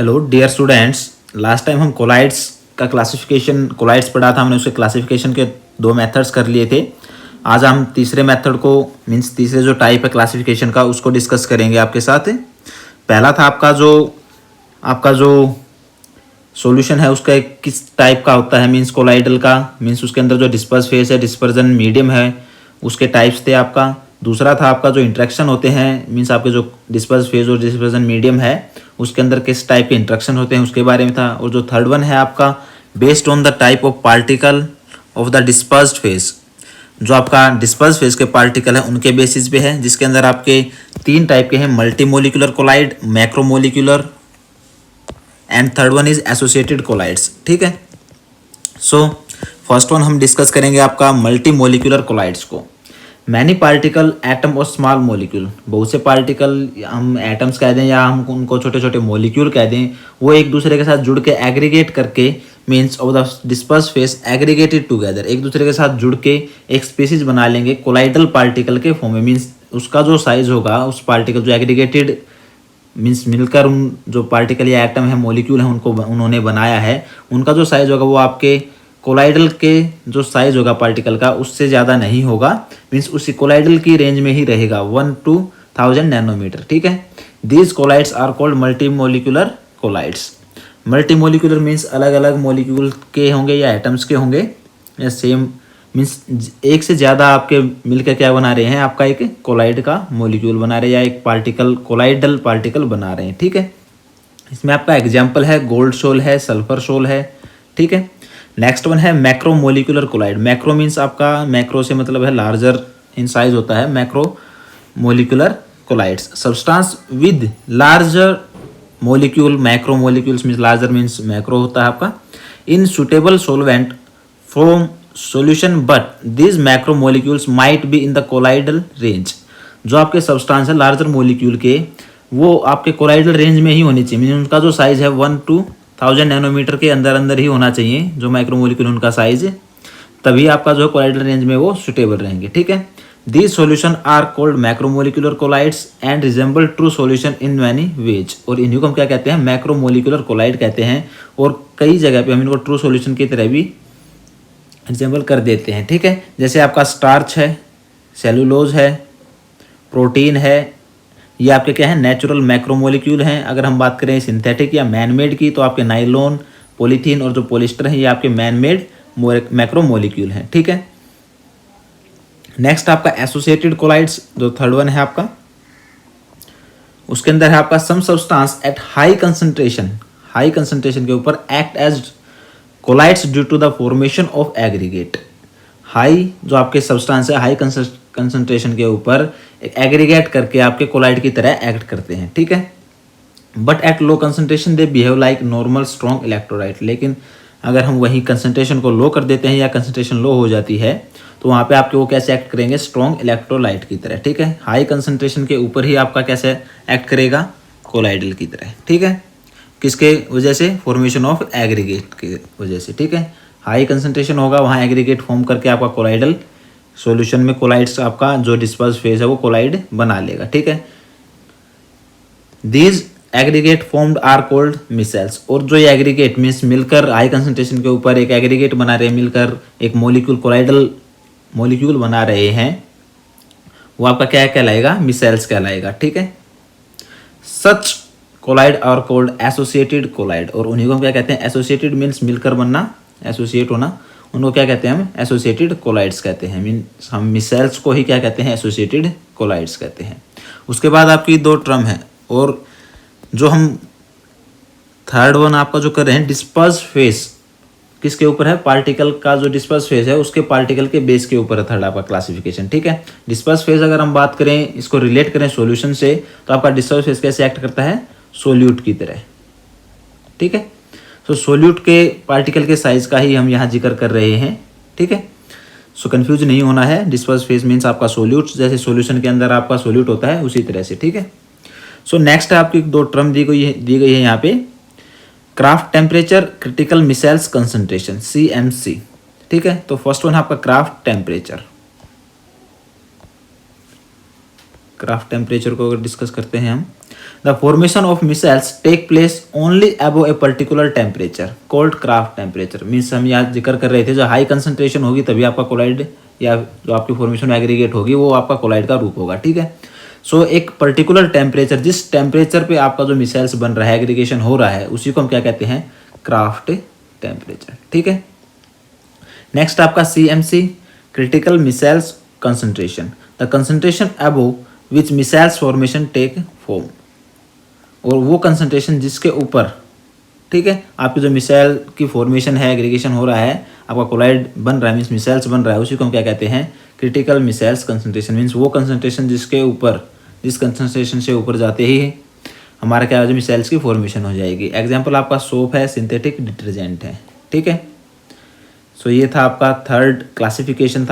Hello dear students. Last time हम colloids का classification colloids पढ़ा था, हमने उसके क्लासिफिकेशन के दो मेथड्स कर लिए थे। आज हम तीसरे मेथड को मींस तीसरे जो टाइप है क्लासिफिकेशन का उसको डिस्कस करेंगे आपके साथ। पहला था आपका जो सॉल्यूशन है उसका किस टाइप का होता है, मींस कोलाइडल का, मींस उसके अंदर जो डिस्पर्स फेस है, डिस्पर्जन मीडियम है, उसके टाइप्स थे आपका। दूसरा था आपका जो इंट्रैक्शन होते हैं, मींस आपके जो डिस्पर्स फेज और डिस्पर्जन मीडियम है उसके अंदर किस टाइप के इंट्रैक्शन होते हैं उसके बारे में था। और जो थर्ड वन है आपका based on the type of particle of the dispersed phase, जो आपका डिस्पर्स फेज के पार्टिकल है उनके बेसिस पे है, जिसके अंदर आपके तीन टाइप के हैं, multimolecular colloid, macromolecular and third one is associated colloids. ठीक है। सो फर्स्ट वन हम डिस्कस करेंगे आपका मल्टीमोलिकुलर कोलाइड्स को। मैनी पार्टिकल एटम और स्मॉल मोलिक्यूल, बहुत से पार्टिकल हम एटम्स कह दें या हम उनको छोटे छोटे मोलिक्यूल कह दें, वो एक दूसरे के साथ जुड़ के एग्रीगेट करके means of the disperse phase aggregated together, एक दूसरे के साथ जुड़ के एक स्पीसीज बना लेंगे कोलाइडल पार्टिकल के फॉर्म में। मीन्स उसका जो साइज होगा उस पार्टिकल जो एग्रीगेटेड मीन्स मिलकर उन जो पार्टिकल या एटम है, मोलिक्यूल है, उनको उन्होंने बनाया है, उनका जो साइज होगा वो आपके कोलाइडल के जो साइज होगा पार्टिकल का उससे ज़्यादा नहीं होगा, मीन्स उसी कोलाइडल की रेंज में ही रहेगा 1 to 1000 नैनोमीटर। ठीक है। These colloids are called multimolecular colloids. Multimolecular means अलग अलग मोलिक्यूल के होंगे या एटम्स के होंगे या सेम मीन्स एक से ज़्यादा आपके मिलकर क्या बना रहे हैं, आपका एक कोलाइड का मोलिक्यूल बना रहे हैं या एक पार्टिकल कोलाइडल पार्टिकल बना रहे हैं। ठीक है। इसमें आपका एग्जाम्पल है गोल्ड सोल है, सल्फर सोल है। ठीक है। नेक्स्ट वन है मैक्रोमोलिकुलर कोलाइड। मैक्रो मीन्स आपका मैक्रो से मतलब है लार्जर इन साइज होता है, macro molecular colloids. Substance with larger molecule, macro molecules means larger means macro होता है आपका। In suitable solvent from solution but this macro molecules might be in the colloidal range. जो आपके substance है larger molecule के, वो आपके colloidal range में ही होनी चाहिए, मीन उनका जो साइज है 1 to 1000 नैनोमीटर के अंदर अंदर ही होना चाहिए जो माइक्रोमोलिक्यूल उनका साइज, तभी आपका जो कोलाइडल रेंज में वो सुटेबल रहेंगे। ठीक है। These solution are called macromolecular colloids and resemble true solution in many ways. और इन्हीं को हम क्या कहते हैं, मैक्रोमोलिकुलर कोलाइड कहते हैं। और कई जगह पे हम इनको ट्रू सॉल्यूशन की तरह भी रिजेंबल कर देते हैं। ठीक है। जैसे आपका स्टार्च है, सेलुलोज है, प्रोटीन है, ये आपके क्या है नेचुरल मैक्रोमोलिक्यूल हैं। अगर हम बात करें सिंथेटिक या मैनमेड की तो आपके नाइलॉन, पॉलीथीन और जो पॉलिस्टर हैं ये आपके मैनमेड मैक्रोमोलिक्यूल हैं। ठीक है। नेक्स्ट आपका एसोसिएटेड कोलाइड्स जो थर्ड वन है आपका, उसके अंदर है आपका some substance at high concentration के ऊपर act as colloids due to the formation of aggregate. High जो आपके सब्सटेंस है हाई कंसंट्रेशन के ऊपर एक एग्रीगेट करके आपके कोलाइड की तरह एक्ट करते हैं। ठीक है। But at low concentration they behave like normal strong electrolyte. लेकिन अगर हम वही कंसंट्रेशन को लो कर देते हैं या कंसंट्रेशन लो हो जाती है तो वहाँ पे आपके वो कैसे एक्ट करेंगे, स्ट्रॉन्ग इलेक्ट्रोलाइट की तरह। ठीक है। हाई कंसंट्रेशन के ऊपर ही आपका कैसे एक्ट करेगा, कोलाइडल की तरह। ठीक है। किसके वजह से, फॉर्मेशन ऑफ एग्रीगेट की वजह से। ठीक है। हाई कंसंट्रेशन होगा वहाँ एग्रीगेट फॉर्म करके आपका कोलाइडल सॉल्यूशन में कोलाइड्स आपका जो डिस्पर्स फेज है वो कोलाइड बना लेगा। ठीक है। These aggregate formed are called micelles. और जो ये एग्रीगेट मीन्स मिलकर हाई कंसंट्रेशन के ऊपर एक एग्रीगेट बना रहे हैं, मिलकर एक मोलिक्यूल कोलाइडल मोलिक्यूल बना रहे हैं, वो आपका क्या कहलाएगा, मिसेल्स कहलाएगा। ठीक है। Such colloid are called associated colloid. और उन्हीं को हम क्या कहते हैं, एसोसिएटेड मीन्स मिलकर बनना, एसोसिएट होना, उनको क्या कहते हैं हम, एसोसिएटेड कोलाइड्स कहते हैं। मीन्स हम मिसेल्स को ही क्या कहते हैं, एसोसिएटेड कोलाइड्स कहते हैं। उसके बाद आपकी दो टर्म है, और जो हम थर्ड वन आपका जो कर रहे हैं डिस्पर्स फेस, किसके ऊपर है, पार्टिकल का जो डिस्पर्स फेज है उसके पार्टिकल के बेस के ऊपर है थर्ड आपका क्लासिफिकेशन। ठीक है। डिस्पर्स फेज अगर हम बात करें, इसको रिलेट करें सॉल्यूशन से, तो आपका डिस्पर्स फेज कैसे एक्ट करता है, सोल्यूट की तरह। ठीक है। तो सोल्यूट के पार्टिकल के साइज का ही हम यहाँ जिक्र कर रहे हैं। ठीक है। सो कंफ्यूज नहीं होना है, डिस्पर्स फेज मीन्स आपका सोल्यूट, जैसे सॉल्यूशन के अंदर आपका सोल्यूट होता है उसी तरह से। ठीक है। सो नेक्स्ट आपकी दो टर्म दी गई है यहाँ पे, Krafft temperature, critical micelles concentration, CMC। ठीक है। तो फर्स्ट वन आपका क्राफ्ट टेम्परेचर। क्राफ्ट टेम्परेचर को अगर डिस्कस करते हैं हम, the formation of micelles take place only above a particular temperature called Krafft temperature. Means हम यहाँ जिक्र कर रहे थे जो हाई कंसंट्रेशन होगी तभी आपका कोलाइड या जो आपकी फॉर्मेशन एग्रीगेट होगी वो आपका कोलाइड का रूप होगा, ठीक है। सो एक पर्टिकुलर टेम्परेचर, जिस टेम्परेचर पे आपका जो मिसाइल्स बन रहा है, एग्रीगेशन हो रहा है, उसी को हम क्या कहते हैं, क्राफ्ट टेम्परेचर, ठीक है। नेक्स्ट आपका CMC critical micelles concentration, the concentration above which micelles formation take form. और वो कंसंट्रेशन जिसके ऊपर, ठीक है, आपकी जो मिसाइल की फॉर्मेशन है, एग्रीगेशन हो रहा है, आपका कोलाइड बन रहा है, मीन्स मिसाइल्स बन रहा है, उसी को हम क्या कहते हैं, क्रिटिकल मिसाइल्स कंसंट्रेशन। मीन्स वो कंसंट्रेशन जिसके ऊपर, जिस कंसंट्रेशन से ऊपर जाते ही हमारा क्या हो, मिसाइल्स की फॉर्मेशन हो जाएगी। एग्जाम्पल आपका सोप है, सिंथेटिक डिटर्जेंट है, ठीक है। सो ये था आपका थर्ड क्लासिफिकेशन था।